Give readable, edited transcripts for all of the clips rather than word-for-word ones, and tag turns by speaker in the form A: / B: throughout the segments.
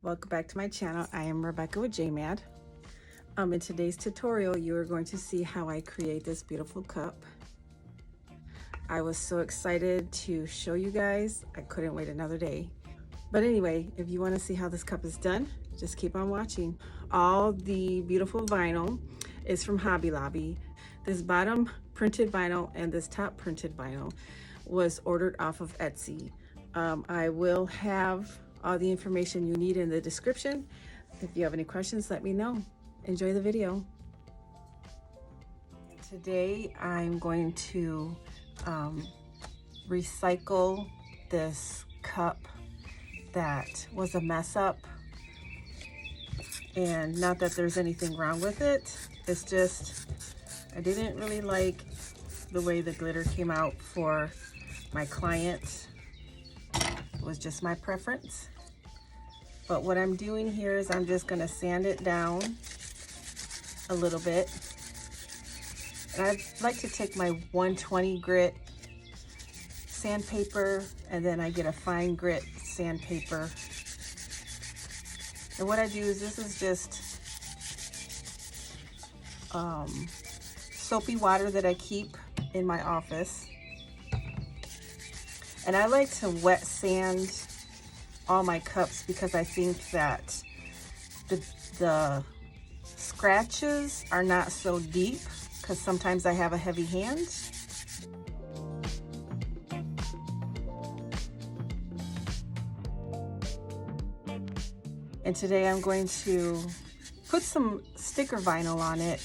A: Welcome back to my channel. I am Rebecca with JMad. In today's tutorial, you are going to see how I create this beautiful cup. I was so excited to show you guys. I couldn't wait another day. But anyway, if you want to see how this cup is done, just keep on watching. All the beautiful vinyl is from Hobby Lobby. This bottom printed vinyl and this top printed vinyl was ordered off of Etsy. I will have all the information you need in the description. If you have any questions, let me know. Enjoy the video. Today I'm going to recycle this cup that was a mess up, and not that there's anything wrong with it, it's just I didn't really like the way the glitter came out for my client. It was just my preference. But what I'm doing here is I'm just going to sand it down a little bit. And I'd like to take my 120 grit sandpaper, and then I get a fine grit sandpaper. And what I do is, this is just soapy water that I keep in my office. And I like to wet sand all my cups because I think that the scratches are not so deep, because sometimes I have a heavy hand. And today I'm going to put some sticker vinyl on it,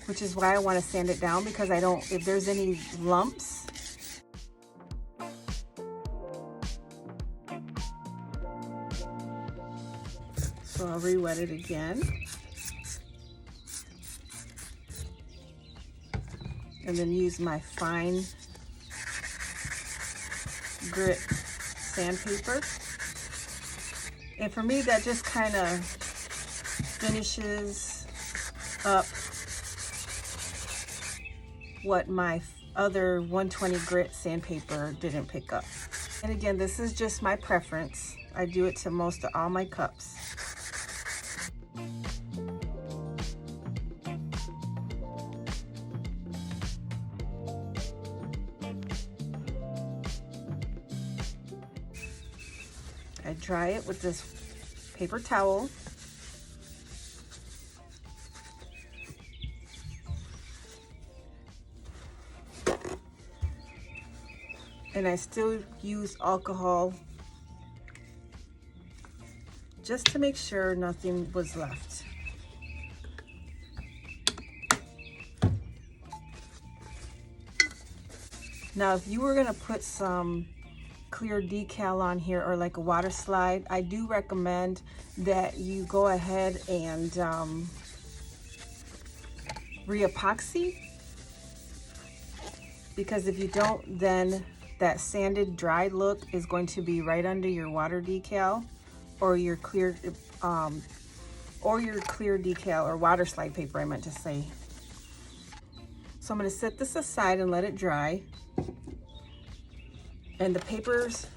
A: which is why I want to sand it down, because I don't, if there's any lumps, so I'll re-wet it again. And then use my fine grit sandpaper. And for me, that just kind of finishes up what my other 120 grit sandpaper didn't pick up. And again, this is just my preference. I do it to most of all my cups. I dry it with this paper towel. And I still use alcohol just to make sure nothing was left. Now, if you were gonna put some clear decal on here, or like a water slide, I do recommend that you go ahead and re-epoxy, because if you don't, then that sanded dried look is going to be right under your water decal or your clear decal, or water slide paper I meant to say. So I'm going to set this aside and let it dry. And the papers,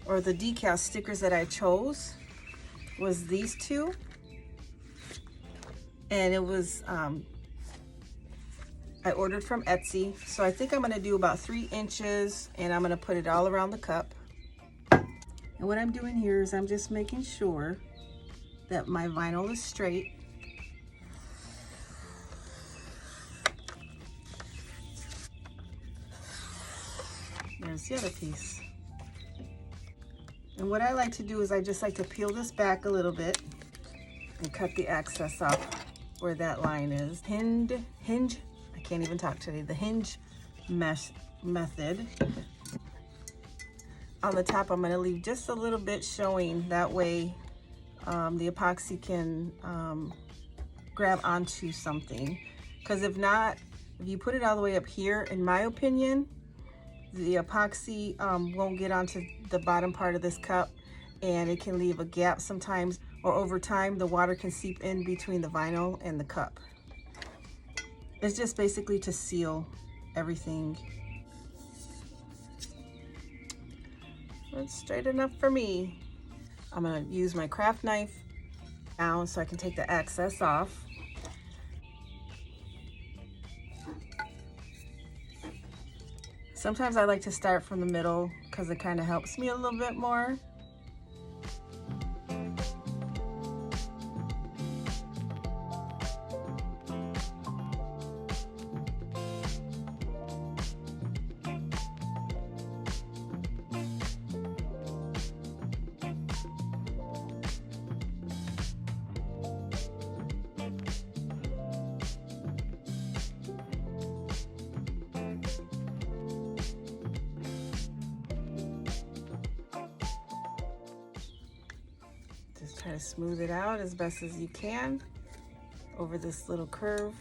A: or the decal stickers that I chose, was these two. And it was, I ordered from Etsy. So I think I'm gonna do about 3 inches, and I'm gonna put it all around the cup. And what I'm doing here is I'm just making sure that my vinyl is straight. There's the other piece. And what I like to do is I just like to peel this back a little bit and cut the excess off where that line is. Hinge, I can't even talk today. The hinge mesh method. On the top, I'm gonna leave just a little bit showing. That way the epoxy can grab onto something. Because if not, if you put it all the way up here, in my opinion, the epoxy won't get onto the bottom part of this cup, and it can leave a gap sometimes, or over time the water can seep in between the vinyl and the cup. It's just basically to seal everything. That's straight enough for me. I'm gonna use my craft knife down so I can take the excess off. Sometimes I like to start from the middle because it kind of helps me a little bit more. Just try to smooth it out as best as you can over this little curve.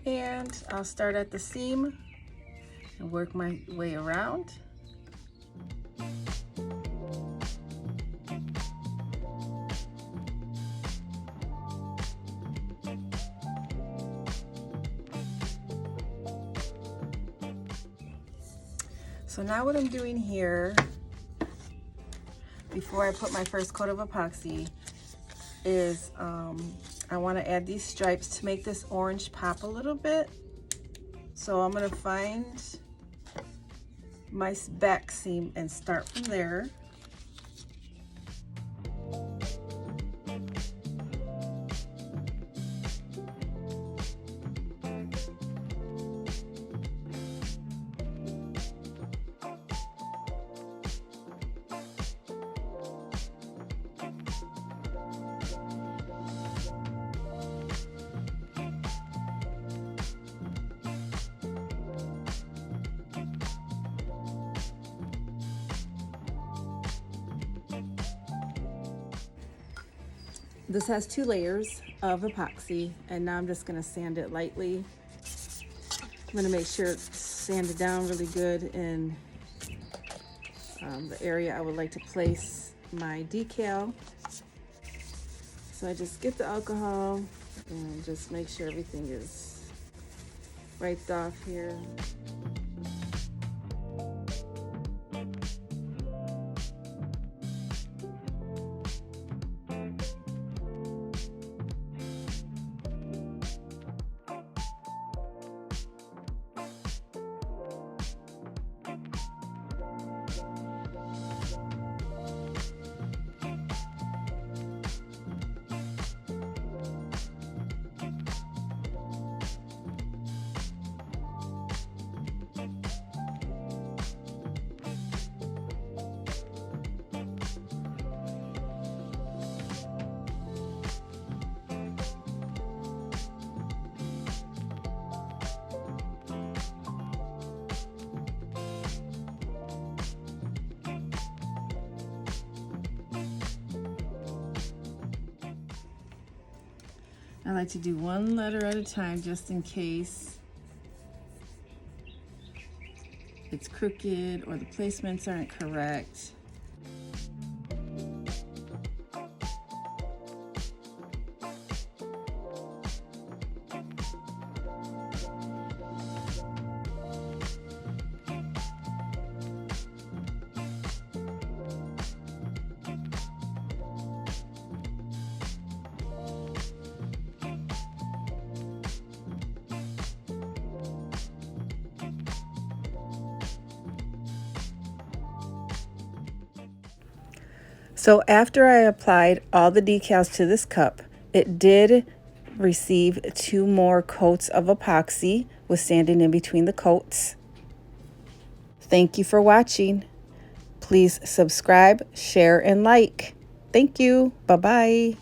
A: And I'll start at the seam and work my way around. So now what I'm doing here, before I put my first coat of epoxy, is I want to add these stripes to make this orange pop a little bit. So I'm going to find my back seam and start from there. This has 2 layers of epoxy, and now I'm just going to sand it lightly. I'm going to make sure it's sanded down really good in the area I would like to place my decal. So I just get the alcohol and just make sure everything is wiped off here. I like to do one letter at a time just in case it's crooked or the placements aren't correct. So after I applied all the decals to this cup, it did receive 2 more coats of epoxy with sanding in between the coats. Thank you for watching. Please subscribe, share, and like. Thank you. Bye-bye.